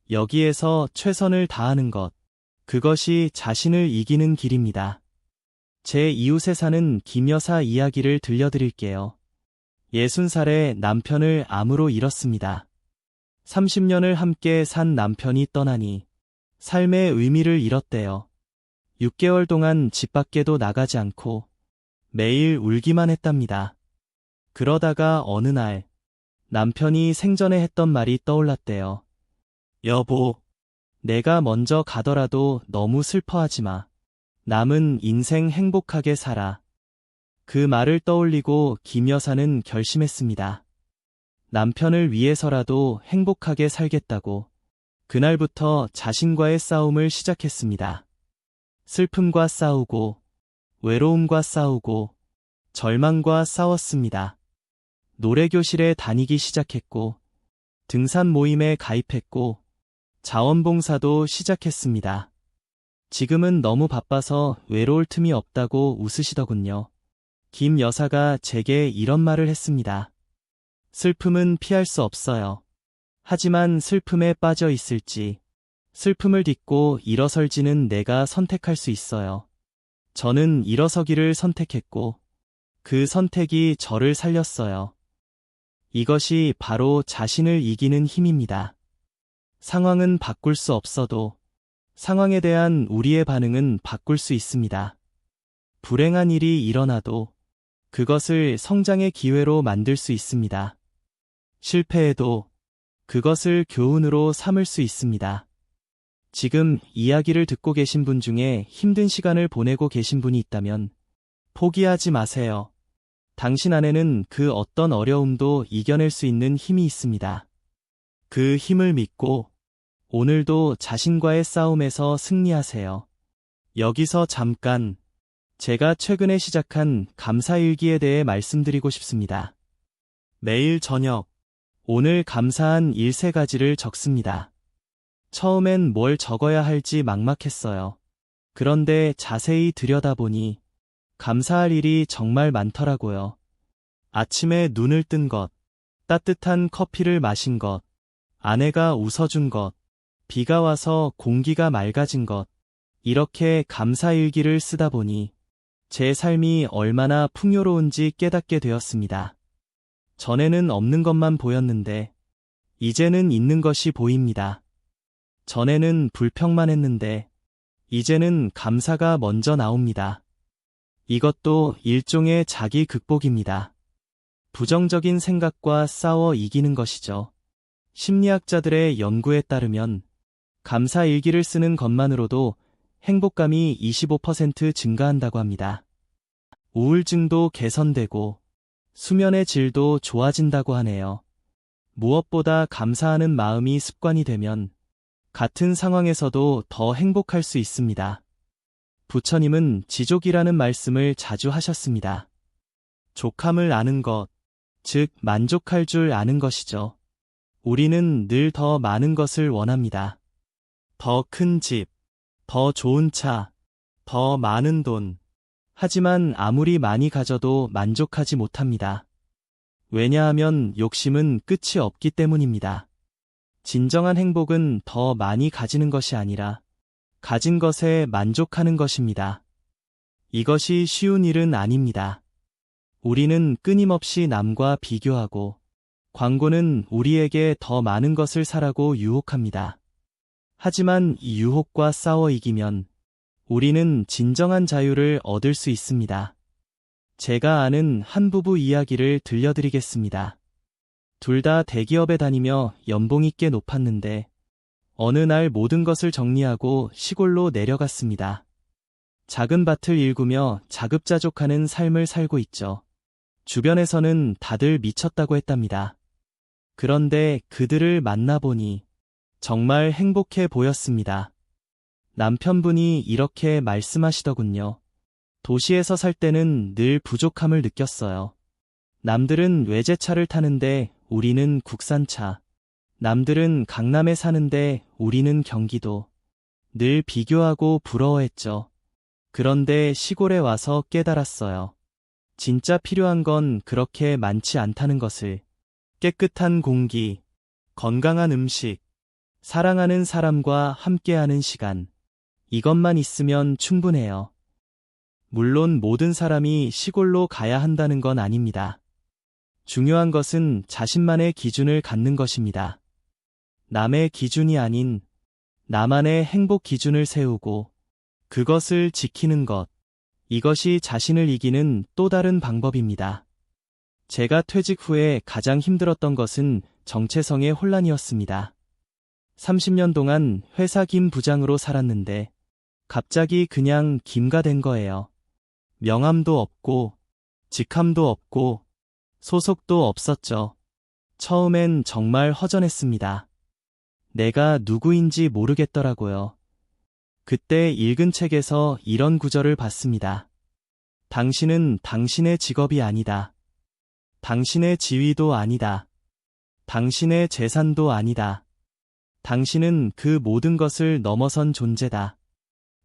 여기에서 최선을 다하는 것, 그것이 자신을 이기는 길입니다. 제 이웃에 사는 김 여사 이야기를 들려드릴게요. 60살에 남편을 암으로 잃었습니다. 30년을 함께 산 남편이 떠나니 삶의 의미를 잃었대요. 6개월 동안 집 밖에도 나가지 않고 매일 울기만 했답니다. 그러다가 어느 날 남편이 생전에 했던 말이 떠올랐대요. 여보, 내가 먼저 가더라도 너무 슬퍼하지 마. 남은 인생 행복하게 살아. 그 말을 떠올리고 김 여사는 결심했습니다. 남편을 위해서라도 행복하게 살겠다고. 그날부터 자신과의 싸움을 시작했습니다. 슬픔과 싸우고, 외로움과 싸우고, 절망과 싸웠습니다. 노래교실에 다니기 시작했고, 등산 모임에 가입했고, 자원봉사도 시작했습니다. 지금은 너무 바빠서 외로울 틈이 없다고 웃으시더군요. 김 여사가 제게 이런 말을 했습니다. 슬픔은 피할 수 없어요. 하지만 슬픔에 빠져 있을지, 슬픔을 딛고 일어설지는 내가 선택할 수 있어요. 저는 일어서기를 선택했고, 그 선택이 저를 살렸어요. 이것이 바로 자신을 이기는 힘입니다. 상황은 바꿀 수 없어도 상황에 대한 우리의 반응은 바꿀 수 있습니다. 불행한 일이 일어나도 그것을 성장의 기회로 만들 수 있습니다. 실패해도 그것을 교훈으로 삼을 수 있습니다. 지금 이야기를 듣고 계신 분 중에 힘든 시간을 보내고 계신 분이 있다면 포기하지 마세요. 당신 안에는 그 어떤 어려움도 이겨낼 수 있는 힘이 있습니다. 그 힘을 믿고 오늘도 자신과의 싸움에서 승리하세요. 여기서 잠깐 제가 최근에 시작한 감사일기에 대해 말씀드리고 싶습니다. 매일 저녁 오늘 감사한 일 3가지를 적습니다. 처음엔 뭘 적어야 할지 막막했어요. 그런데 자세히 들여다보니 감사할 일이 정말 많더라고요. 아침에 눈을 뜬 것, 따뜻한 커피를 마신 것, 아내가 웃어준 것, 비가 와서 공기가 맑아진 것, 이렇게 감사일기를 쓰다 보니 제 삶이 얼마나 풍요로운지 깨닫게 되었습니다. 전에는 없는 것만 보였는데 이제는 있는 것이 보입니다. 전에는 불평만 했는데 이제는 감사가 먼저 나옵니다. 이것도 일종의 자기 극복입니다. 부정적인 생각과 싸워 이기는 것이죠. 심리학자들의 연구에 따르면 감사일기를 쓰는 것만으로도 행복감이 25% 증가한다고 합니다. 우울증도 개선되고 수면의 질도 좋아진다고 하네요. 무엇보다 감사하는 마음이 습관이 되면 같은 상황에서도 더 행복할 수 있습니다. 부처님은 지족이라는 말씀을 자주 하셨습니다. 족함을 아는 것, 즉 만족할 줄 아는 것이죠. 우리는 늘 더 많은 것을 원합니다. 더 큰 집, 더 좋은 차, 더 많은 돈. 하지만 아무리 많이 가져도 만족하지 못합니다. 왜냐하면 욕심은 끝이 없기 때문입니다. 진정한 행복은 더 많이 가지는 것이 아니라 가진 것에 만족하는 것입니다. 이것이 쉬운 일은 아닙니다. 우리는 끊임없이 남과 비교하고 광고는 우리에게 더 많은 것을 사라고 유혹합니다. 하지만 이 유혹과 싸워 이기면 우리는 진정한 자유를 얻을 수 있습니다. 제가 아는 한 부부 이야기를 들려드리겠습니다. 둘 다 대기업에 다니며 연봉이 꽤 높았는데 어느 날 모든 것을 정리하고 시골로 내려갔습니다. 작은 밭을 일구며 자급자족하는 삶을 살고 있죠. 주변에서는 다들 미쳤다고 했답니다. 그런데 그들을 만나보니 정말 행복해 보였습니다. 남편분이 이렇게 말씀하시더군요. 도시에서 살 때는 늘 부족함을 느꼈어요. 남들은 외제차를 타는데 우리는 국산차. 남들은 강남에 사는데 우리는 경기도. 늘 비교하고 부러워했죠. 그런데 시골에 와서 깨달았어요. 진짜 필요한 건 그렇게 많지 않다는 것을. 깨끗한 공기, 건강한 음식, 사랑하는 사람과 함께하는 시간. 이것만 있으면 충분해요. 물론 모든 사람이 시골로 가야 한다는 건 아닙니다. 중요한 것은 자신만의 기준을 갖는 것입니다. 남의 기준이 아닌 나만의 행복 기준을 세우고 그것을 지키는 것. 이것이 자신을 이기는 또 다른 방법입니다. 제가 퇴직 후에 가장 힘들었던 것은 정체성의 혼란이었습니다. 30년 동안 회사 김 부장으로 살았는데 갑자기 그냥 김가 된 거예요. 명함도 없고 직함도 없고 소속도 없었죠. 처음엔 정말 허전했습니다. 내가 누구인지 모르겠더라고요. 그때 읽은 책에서 이런 구절을 봤습니다. 당신은 당신의 직업이 아니다. 당신의 지위도 아니다. 당신의 재산도 아니다. 당신은 그 모든 것을 넘어선 존재다.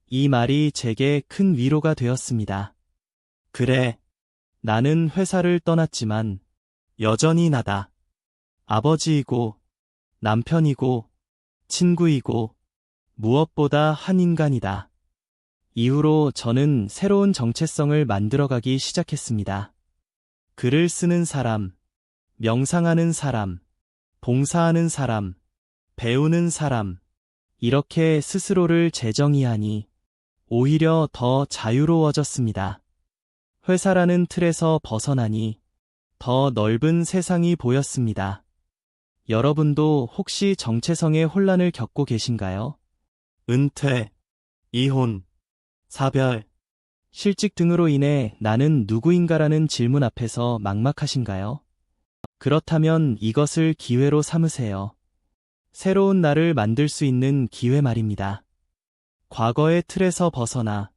이 말이 제게 큰 위로가 되었습니다. 그래, 나는 회사를 떠났지만 여전히 나다. 아버지이고 남편이고 친구이고 무엇보다 한 인간이다. 이후로 저는 새로운 정체성을 만들어가기 시작했습니다. 글을 쓰는 사람, 명상하는 사람, 봉사하는 사람, 배우는 사람, 이렇게 스스로를 재정의하니 오히려 더 자유로워졌습니다. 회사라는 틀에서 벗어나니 더 넓은 세상이 보였습니다. 여러분도 혹시 정체성의 혼란을 겪고 계신가요? 은퇴, 이혼, 사별, 실직 등으로 인해 나는 누구인가라는 질문 앞에서 막막하신가요? 그렇다면 이것을 기회로 삼으세요. 새로운 나를 만들 수 있는 기회 말입니다. 과거의 틀에서 벗어나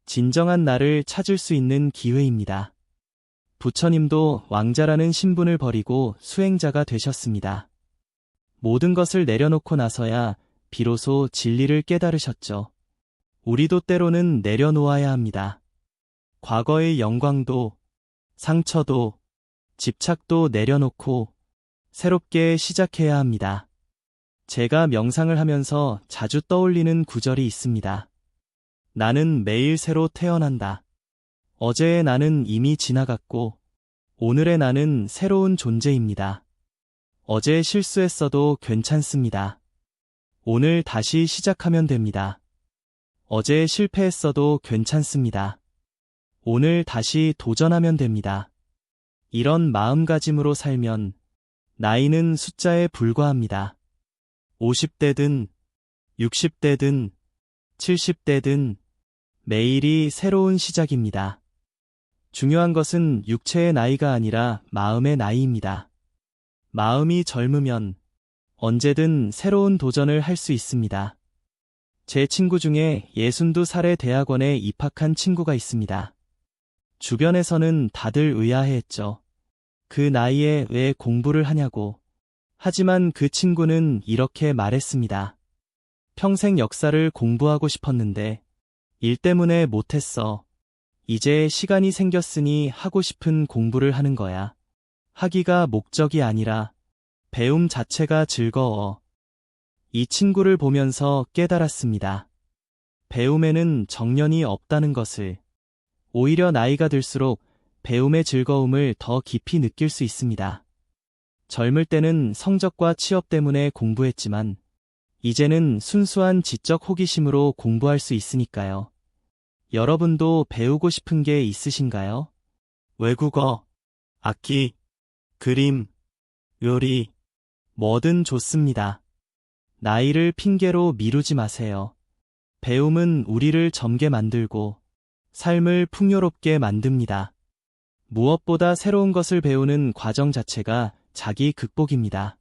진정한 나를 찾을 수 있는 기회입니다. 부처님도 왕자라는 신분을 버리고 수행자가 되셨습니다. 모든 것을 내려놓고 나서야 비로소 진리를 깨달으셨죠. 우리도 때로는 내려놓아야 합니다. 과거의 영광도, 상처도, 집착도 내려놓고 새롭게 시작해야 합니다. 제가 명상을 하면서 자주 떠올리는 구절이 있습니다. 나는 매일 새로 태어난다. 어제의 나는 이미 지나갔고 오늘의 나는 새로운 존재입니다. 어제 실수했어도 괜찮습니다. 오늘 다시 시작하면 됩니다. 어제 실패했어도 괜찮습니다. 오늘 다시 도전하면 됩니다. 이런 마음가짐으로 살면 나이는 숫자에 불과합니다. 50대든 60대든 70대든 매일이 새로운 시작입니다. 중요한 것은 육체의 나이가 아니라 마음의 나이입니다. 마음이 젊으면 언제든 새로운 도전을 할 수 있습니다. 제 친구 중에 62살의 대학원에 입학한 친구가 있습니다. 주변에서는 다들 의아해했죠. 그 나이에 왜 공부를 하냐고. 하지만 그 친구는 이렇게 말했습니다. 평생 역사를 공부하고 싶었는데 일 때문에 못했어. 이제 시간이 생겼으니 하고 싶은 공부를 하는 거야. 하기가 목적이 아니라 배움 자체가 즐거워. 이 친구를 보면서 깨달았습니다. 배움에는 정년이 없다는 것을. 오히려 나이가 들수록 배움의 즐거움을 더 깊이 느낄 수 있습니다. 젊을 때는 성적과 취업 때문에 공부했지만, 이제는 순수한 지적 호기심으로 공부할 수 있으니까요. 여러분도 배우고 싶은 게 있으신가요? 외국어, 악기, 그림, 요리, 뭐든 좋습니다. 나이를 핑계로 미루지 마세요. 배움은 우리를 젊게 만들고 삶을 풍요롭게 만듭니다. 무엇보다 새로운 것을 배우는 과정 자체가 자기 극복입니다.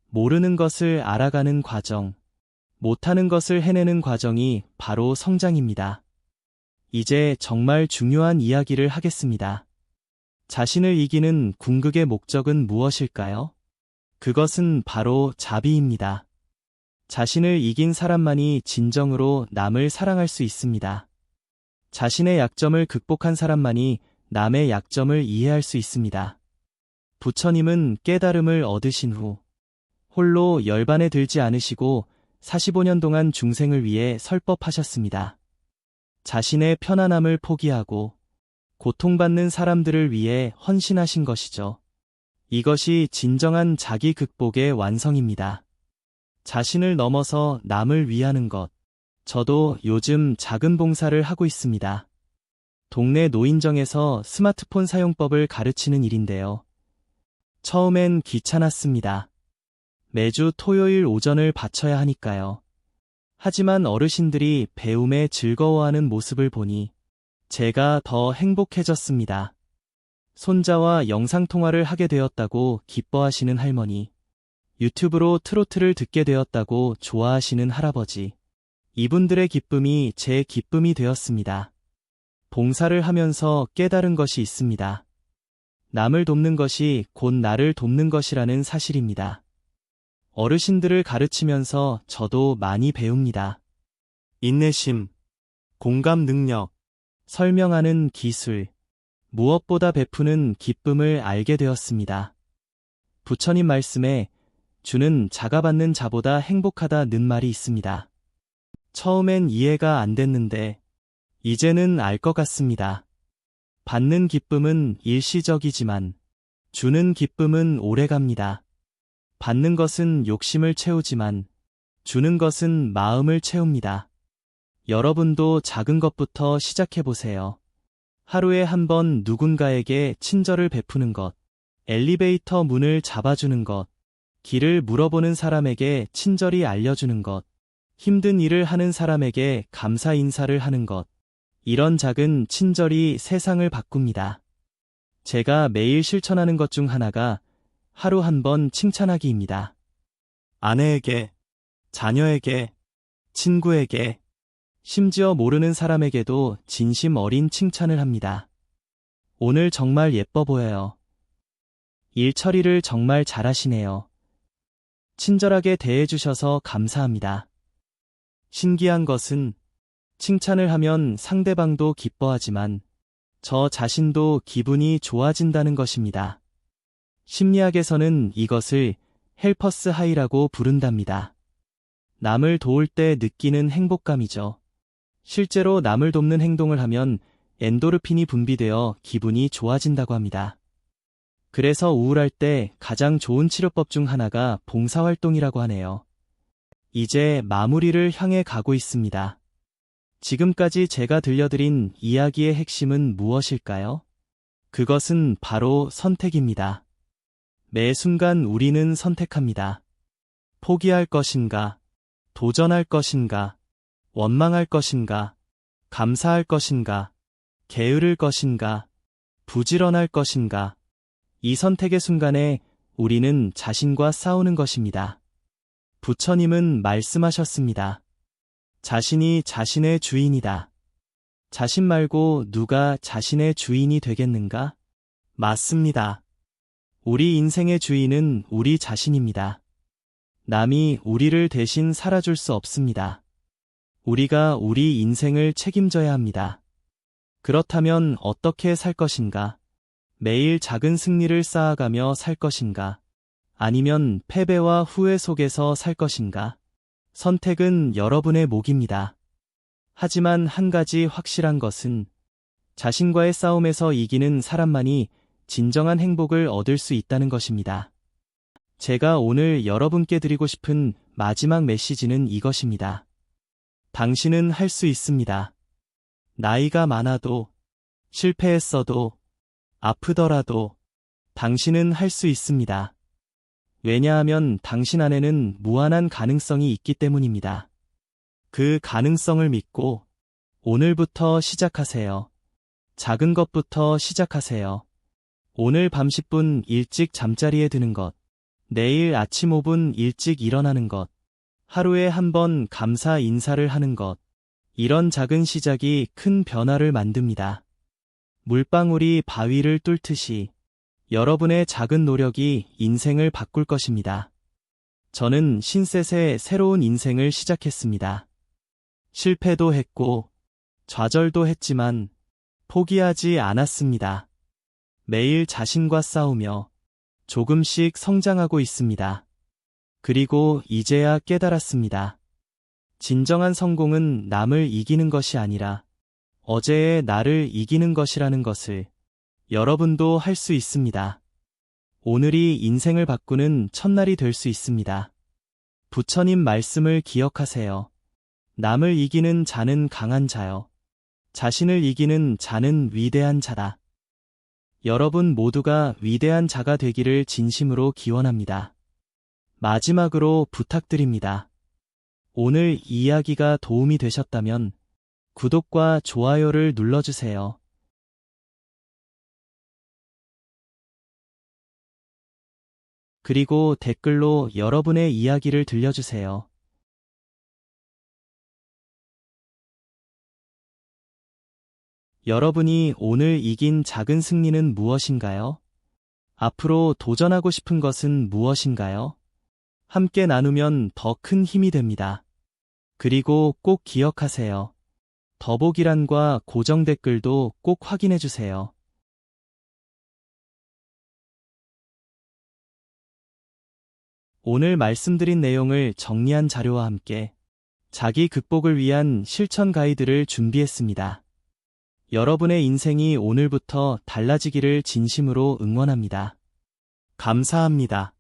모르는 것을 알아가는 과정, 못하는 것을 해내는 과정이 바로 성장입니다. 이제 정말 중요한 이야기를 하겠습니다. 자신을 이기는 궁극의 목적은 무엇일까요? 그것은 바로 자비입니다. 자신을 이긴 사람만이 진정으로 남을 사랑할 수 있습니다. 자신의 약점을 극복한 사람만이 남의 약점을 이해할 수 있습니다. 부처님은 깨달음을 얻으신 후 홀로 열반에 들지 않으시고 45년 동안 중생을 위해 설법하셨습니다. 자신의 편안함을 포기하고 고통받는 사람들을 위해 헌신하신 것이죠. 이것이 진정한 자기 극복의 완성입니다. 자신을 넘어서 남을 위하는 것. 저도 요즘 작은 봉사를 하고 있습니다. 동네 노인정에서 스마트폰 사용법을 가르치는 일인데요. 처음엔 귀찮았습니다. 매주 토요일 오전을 바쳐야 하니까요. 하지만 어르신들이 배움에 즐거워하는 모습을 보니 제가 더 행복해졌습니다. 손자와 영상통화를 하게 되었다고 기뻐하시는 할머니, 유튜브로 트로트를 듣게 되었다고 좋아하시는 할아버지, 이분들의 기쁨이 제 기쁨이 되었습니다. 봉사를 하면서 깨달은 것이 있습니다. 남을 돕는 것이 곧 나를 돕는 것이라는 사실입니다. 어르신들을 가르치면서 저도 많이 배웁니다. 인내심, 공감 능력, 설명하는 기술, 무엇보다 베푸는 기쁨을 알게 되었습니다. 부처님 말씀에 주는 자가 받는 자보다 행복하다는 말이 있습니다. 처음엔 이해가 안 됐는데 이제는 알 것 같습니다. 받는 기쁨은 일시적이지만 주는 기쁨은 오래갑니다. 받는 것은 욕심을 채우지만 주는 것은 마음을 채웁니다. 여러분도 작은 것부터 시작해보세요. 하루에 한 번 누군가에게 친절을 베푸는 것, 엘리베이터 문을 잡아주는 것, 길을 물어보는 사람에게 친절히 알려주는 것, 힘든 일을 하는 사람에게 감사 인사를 하는 것, 이런 작은 친절이 세상을 바꿉니다. 제가 매일 실천하는 것 중 하나가 하루 한 번 칭찬하기입니다. 아내에게, 자녀에게, 친구에게, 심지어 모르는 사람에게도 진심 어린 칭찬을 합니다. 오늘 정말 예뻐 보여요. 일 처리를 정말 잘하시네요. 친절하게 대해주셔서 감사합니다. 신기한 것은 칭찬을 하면 상대방도 기뻐하지만 저 자신도 기분이 좋아진다는 것입니다. 심리학에서는 이것을 헬퍼스 하이라고 부른답니다. 남을 도울 때 느끼는 행복감이죠. 실제로 남을 돕는 행동을 하면 엔도르핀이 분비되어 기분이 좋아진다고 합니다. 그래서 우울할 때 가장 좋은 치료법 중 하나가 봉사활동이라고 하네요. 이제 마무리를 향해 가고 있습니다. 지금까지 제가 들려드린 이야기의 핵심은 무엇일까요? 그것은 바로 선택입니다. 매 순간 우리는 선택합니다. 포기할 것인가, 도전할 것인가, 원망할 것인가, 감사할 것인가, 게으를 것인가, 부지런할 것인가. 이 선택의 순간에 우리는 자신과 싸우는 것입니다. 부처님은 말씀하셨습니다. 자신이 자신의 주인이다. 자신 말고 누가 자신의 주인이 되겠는가? 맞습니다. 우리 인생의 주인은 우리 자신입니다. 남이 우리를 대신 살아줄 수 없습니다. 우리가 우리 인생을 책임져야 합니다. 그렇다면 어떻게 살 것인가? 매일 작은 승리를 쌓아가며 살 것인가? 아니면 패배와 후회 속에서 살 것인가? 선택은 여러분의 몫입니다. 하지만 한 가지 확실한 것은 자신과의 싸움에서 이기는 사람만이 진정한 행복을 얻을 수 있다는 것입니다. 제가 오늘 여러분께 드리고 싶은 마지막 메시지는 이것입니다. 당신은 할 수 있습니다. 나이가 많아도, 실패했어도, 아프더라도, 당신은 할 수 있습니다. 왜냐하면 당신 안에는 무한한 가능성이 있기 때문입니다. 그 가능성을 믿고 오늘부터 시작하세요. 작은 것부터 시작하세요. 오늘 밤 10분 일찍 잠자리에 드는 것, 내일 아침 5분 일찍 일어나는 것, 하루에 한 번 감사 인사를 하는 것, 이런 작은 시작이 큰 변화를 만듭니다. 물방울이 바위를 뚫듯이 여러분의 작은 노력이 인생을 바꿀 것입니다. 저는 신셋의 새로운 인생을 시작했습니다. 실패도 했고, 좌절도 했지만, 포기하지 않았습니다. 매일 자신과 싸우며 조금씩 성장하고 있습니다. 그리고 이제야 깨달았습니다. 진정한 성공은 남을 이기는 것이 아니라 어제의 나를 이기는 것이라는 것을 여러분도 할 수 있습니다. 오늘이 인생을 바꾸는 첫날이 될 수 있습니다. 부처님 말씀을 기억하세요. 남을 이기는 자는 강한 자요. 자신을 이기는 자는 위대한 자다. 여러분 모두가 위대한 자가 되기를 진심으로 기원합니다. 마지막으로 부탁드립니다. 오늘 이야기가 도움이 되셨다면 구독과 좋아요를 눌러주세요. 그리고 댓글로 여러분의 이야기를 들려주세요. 여러분이 오늘 이긴 작은 승리는 무엇인가요? 앞으로 도전하고 싶은 것은 무엇인가요? 함께 나누면 더 큰 힘이 됩니다. 그리고 꼭 기억하세요. 더보기란과 고정 댓글도 꼭 확인해주세요. 오늘 말씀드린 내용을 정리한 자료와 함께 자기 극복을 위한 실천 가이드를 준비했습니다. 여러분의 인생이 오늘부터 달라지기를 진심으로 응원합니다. 감사합니다.